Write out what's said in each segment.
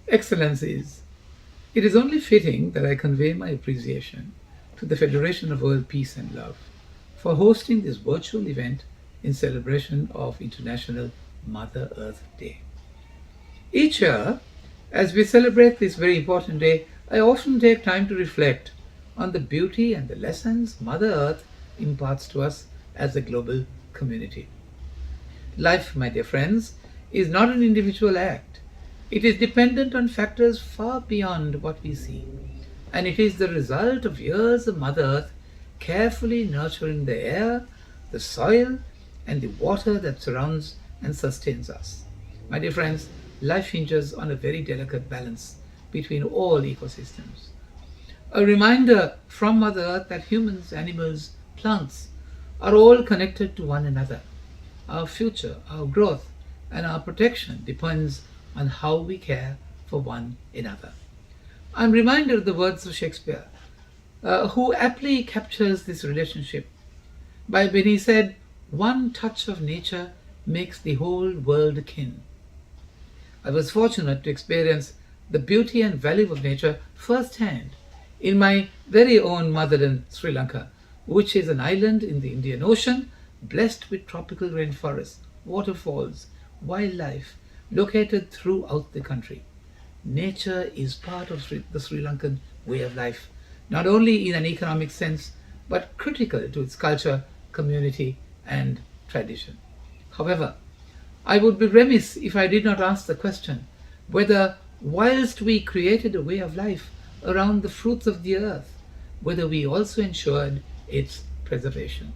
Excellencies, it is only fitting that I convey my appreciation to the Federation of World Peace and Love for hosting this virtual event in celebration of International Mother Earth Day. Each year, as we celebrate this very important day, I often take time to reflect on the beauty and the lessons Mother Earth imparts to us as a global community. Life, my dear friends, is not an individual act. It is dependent on factors far beyond what we see. And it is the result of years of Mother Earth carefully nurturing the air, the soil, and the water that surrounds and sustains us. My dear friends, life hinges on a very delicate balance between all ecosystems. A reminder from Mother Earth that humans, animals, plants are all connected to one another. Our future, our growth, and our protection depends on how we care for one another. I'm reminded of the words of Shakespeare, who aptly captures this relationship when he said, "One touch of nature makes the whole world kin." I was fortunate to experience the beauty and value of nature firsthand in my very own motherland, Sri Lanka, which is an island in the Indian Ocean, blessed with tropical rainforests, waterfalls, wildlife, located throughout the country. Nature is part of the Sri Lankan way of life, not only in an economic sense, but critical to its culture, community, and tradition. However, I would be remiss if I did not ask the question whether, whilst we created a way of life around the fruits of the earth, whether we also ensured its preservation.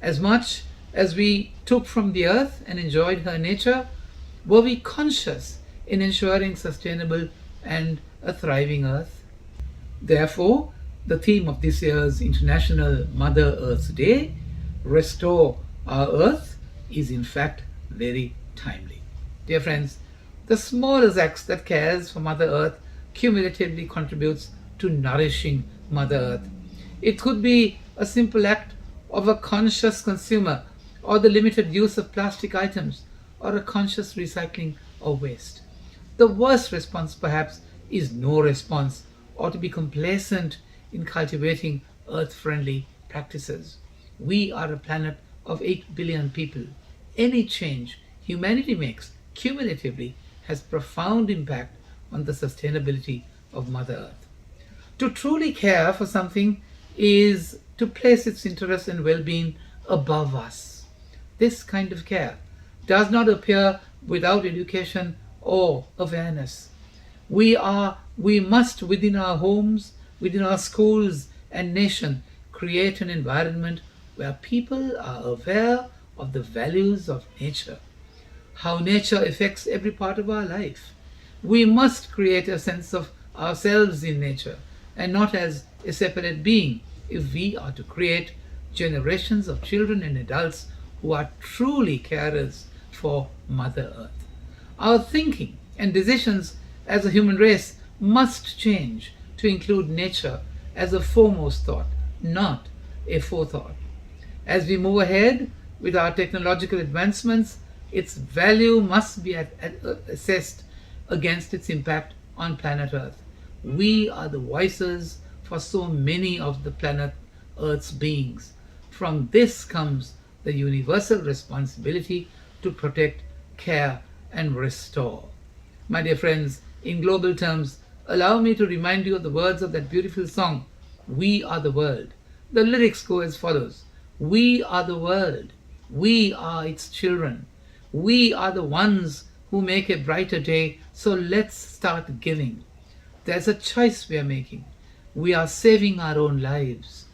As much as we took from the earth and enjoyed her nature, were we conscious in ensuring sustainable and a thriving earth? Therefore, the theme of this year's International Mother Earth Day, Restore Our Earth, is in fact very timely. Dear friends, the smallest acts that cares for Mother Earth cumulatively contributes to nourishing Mother Earth. It could be a simple act of a conscious consumer, or the limited use of plastic items, or a conscious recycling of waste. The worst response perhaps is no response, or to be complacent in cultivating earth-friendly practices. We are a planet of 8 billion people. Any change humanity makes cumulatively has profound impact on the sustainability of Mother Earth. To truly care for something is to place its interest and well-being above us. This kind of care does not appear without education or awareness. We must, within our homes, within our schools and nation, create an environment where people are aware of the values of nature, how nature affects every part of our life. We must create a sense of ourselves in nature and not as a separate being if we are to create generations of children and adults who are truly carers for Mother Earth. Our thinking and decisions as a human race must change to include nature as a foremost thought, not a forethought. As we move ahead with our technological advancements, its value must be assessed against its impact on planet Earth. We are the voices for so many of the planet Earth's beings. From this comes the universal responsibility to protect, care, and restore. My dear friends, in global terms, allow me to remind you of the words of that beautiful song, "We Are the World." The lyrics go as follows: "We are the world. We are its children. We are the ones who make a brighter day, so let's start giving. There's a choice we are making. We are saving our own lives.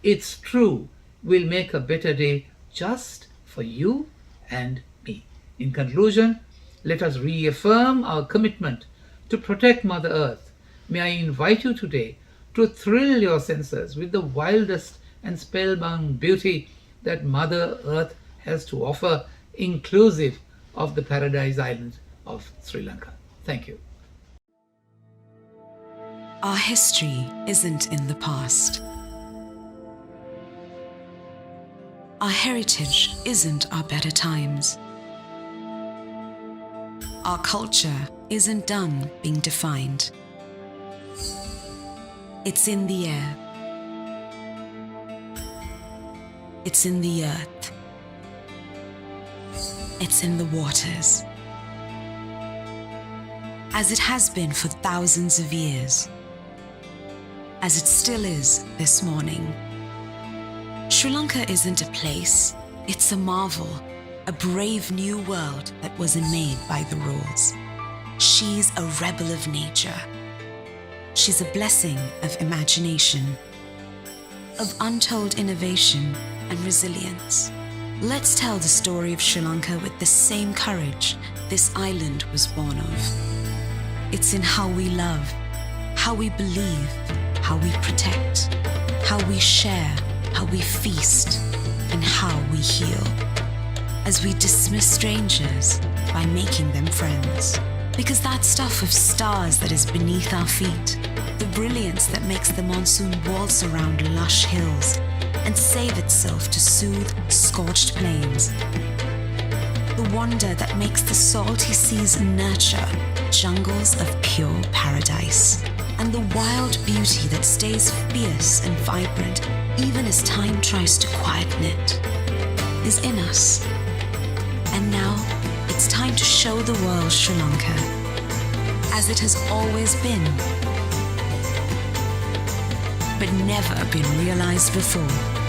It's true, we'll make a better day just for you and me." In conclusion, let us reaffirm our commitment to protect Mother Earth. May I invite you today to thrill your senses with the wildest and spellbound beauty that Mother Earth has to offer, inclusive of the paradise island of Sri Lanka. Thank you. Our history isn't in the past. Our heritage isn't our better times. Our culture isn't done being defined. It's in the air. It's in the earth. It's in the waters. As it has been for thousands of years. As it still is this morning. Sri Lanka isn't a place, it's a marvel, a brave new world that wasn't made by the rules. She's a rebel of nature. She's a blessing of imagination, of untold innovation and resilience. Let's tell the story of Sri Lanka with the same courage this island was born of. It's in how we love, how we believe, how we protect, how we share, how we feast, and how we heal. As we dismiss strangers by making them friends. Because that stuff of stars that is beneath our feet, the brilliance that makes the monsoon waltz around lush hills and save itself to soothe scorched plains. The wonder that makes the salty seas nurture jungles of pure paradise. And the wild beauty that stays fierce and vibrant even as time tries to quieten it is in us. And now it's time to show the world Sri Lanka as it has always been, but never been realized before.